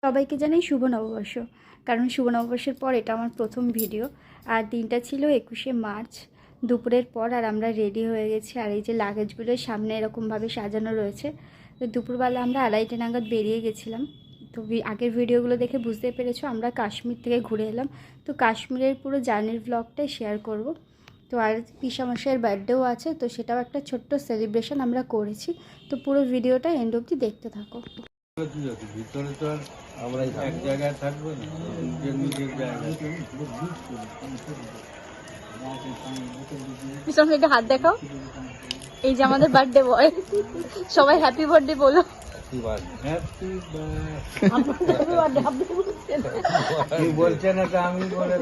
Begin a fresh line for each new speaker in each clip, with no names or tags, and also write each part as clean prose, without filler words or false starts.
সবাইকে জানাই শুভ নববর্ষ। কারণ শুভ নববর্ষের পর এটা আমার প্রথম ভিডিও। আর দিনটা ছিল 21শে মার্চ দুপুরের পর। আর আমরা রেডি হয়ে গেছি। আর এই যে লাগেজগুলো সামনে এরকমভাবে সাজানো রয়েছে। তো দুপুরবেলা আমরা 2:30 নাগাদ বেরিয়ে গেছিলাম। তো আগের ভিডিওগুলো দেখে বুঝতে পেরেছো আমরা কাশ্মীর থেকে ঘুরে এলাম। তো কাশ্মীরের পুরো জার্নির ব্লগটাই শেয়ার করব। তো আর পিসামশাইয়ের বার্থডেও আছে, তো সেটাও একটা ছোট্ট সেলিব্রেশন আমরা করেছি। তো পুরো ভিডিওটা এন্ড অবধি দেখতে থাকো।
ভিতরে তো আর আমরা এক জায়গায় থাকবো না, নিজের নিজের জায়গায়।
পিছনে হাত দেখাও। এই যে আমাদের বার্থডে বয়, সবাই হ্যাপি বার্থডে বলো।
বলছে না তো আমি বলে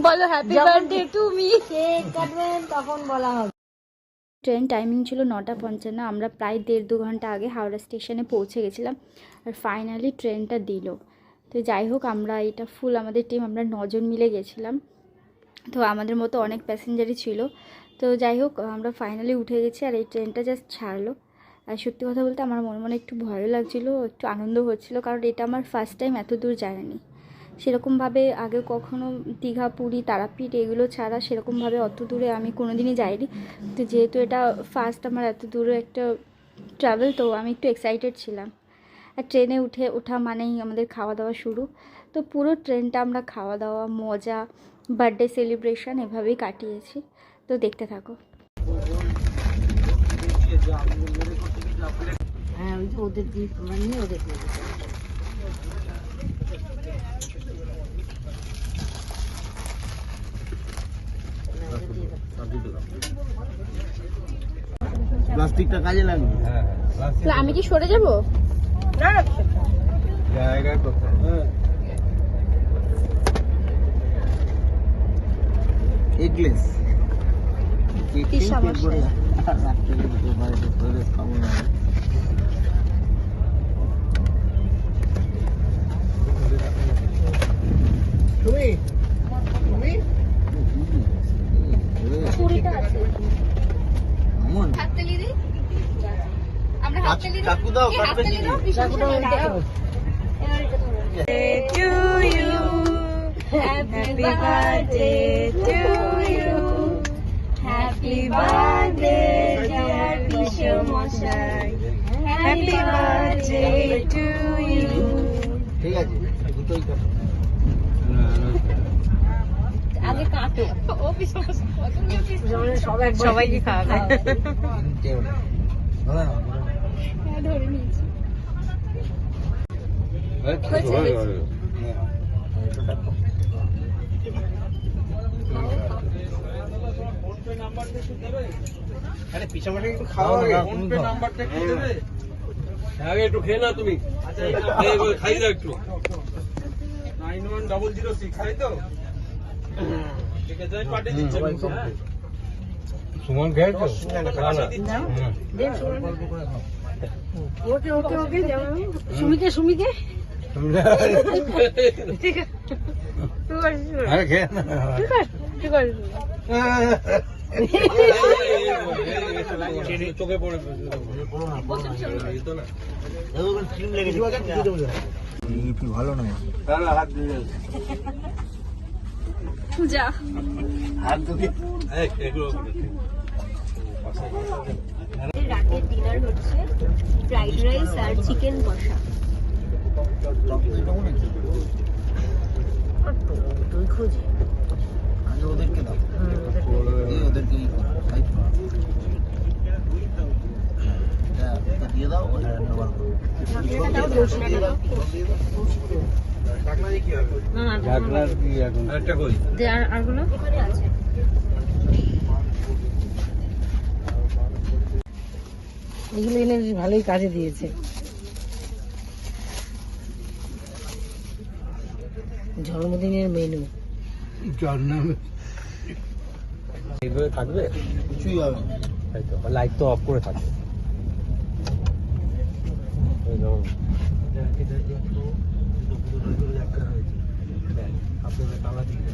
বলো happy birthday to me.
Cake কাটবেন তখন বলা হবে।
ট্রেন টাইমিং ছিল 9:55। আমরা প্রায় 1.5-2 ঘন্টা আগে হাওড়া স্টেশনে পৌঁছে গেছিলাম। আর ফাইনালি ট্রেনটা দিল। তো যাই হোক, আমরা এটা ফুল আমাদের টিম, আমরা 9 জন মিলে গেছিলাম। তো আমাদের মতো অনেক প্যাসেঞ্জারই ছিল। তো যাই হোক, আমরা ফাইনালি উঠে গেছি। আর এই ট্রেনটা জাস্ট ছাড়লো। আর সত্যি কথা বলতে আমার মনে মনে একটু ভয়ও লাগছিলো, একটু আনন্দ হচ্ছিলো, কারণ এটা আমার ফার্স্ট টাইম এত দূর জার্নি। সেরকমভাবে আগে কখনো দীঘা, পুরী, তারাপীঠ এগুলো ছাড়া সেরকমভাবে অত দূরে আমি কোনো দিনই যাইনি। তো যেহেতু এটা ফার্স্ট আমার এত দূরে একটা ট্রাভেল, তো আমি একটু এক্সাইটেড ছিলাম। আর ট্রেনে ওঠা মানেই আমাদের খাওয়া দাওয়া শুরু। তো পুরো ট্রেনটা আমরা খাওয়া দাওয়া, মজা, বার্থডে সেলিব্রেশন এভাবেই কাটিয়েছি। তো দেখতে থাকো।
হ্যাঁ, ওই যে ওদের দিয়ে মানে ওদের
প্লাস্টিকটা কাজে লাগবে। হ্যাঁ,
আমি কি সরে যাবো?
জায়গা কোথায়? এগলেস
কি সমস্যা?
তুমি
ছুরিটা আছে।
আমন
হাততালি দিই। আমরা হাততালি দিই।
চাকু দাও, কাটবে কি?
চাকু দাও। To you, happy birthday to you, happy birthday dear পিসমশাই, happy birthday to you.
ঠিক আছে, দুটোই কাটো।
আগে কাটো। ও পিসমশাই সবাইকে খাওয়াবে। ধরে নিয়েছি।
আরে পিছামাটা একটু খাওয়া ফোন পে নাম্বারটা কি দেবে? আগে একটু খেয়ে না তুমি। আচ্ছা খাই দাও একটু। 9106 তাই তো? ঠিক আছে, আমি পাঠিয়ে দিচ্ছি। সুমন খেয়েছো? না।
ওকে ওকে ওকে যাও। সুমিকে সুমিকে ঠিক আছে।
আরে খেয়ে না।
ঠিক আছে।
চোখে পড়ে ভালো নয়। হাত দিয়ে
পূজা
হাত ধুয়ে
রাতের ডিনার হচ্ছে ফ্রাইড রাইস আর চিকেন কষা।
তুই খুঁজি
আগে ওদেরকে দাও, ওদেরকে দিয়ে দাও।
আরগুলো এগুলো এনে ভালোই কাজে দিয়েছে। জন্মদিনের মেনু
এইভাবে থাকবে, কিছুই হবে না। তাই তো, লাইট তো অফ করে থাকবে। আপনাদের তালা দিয়ে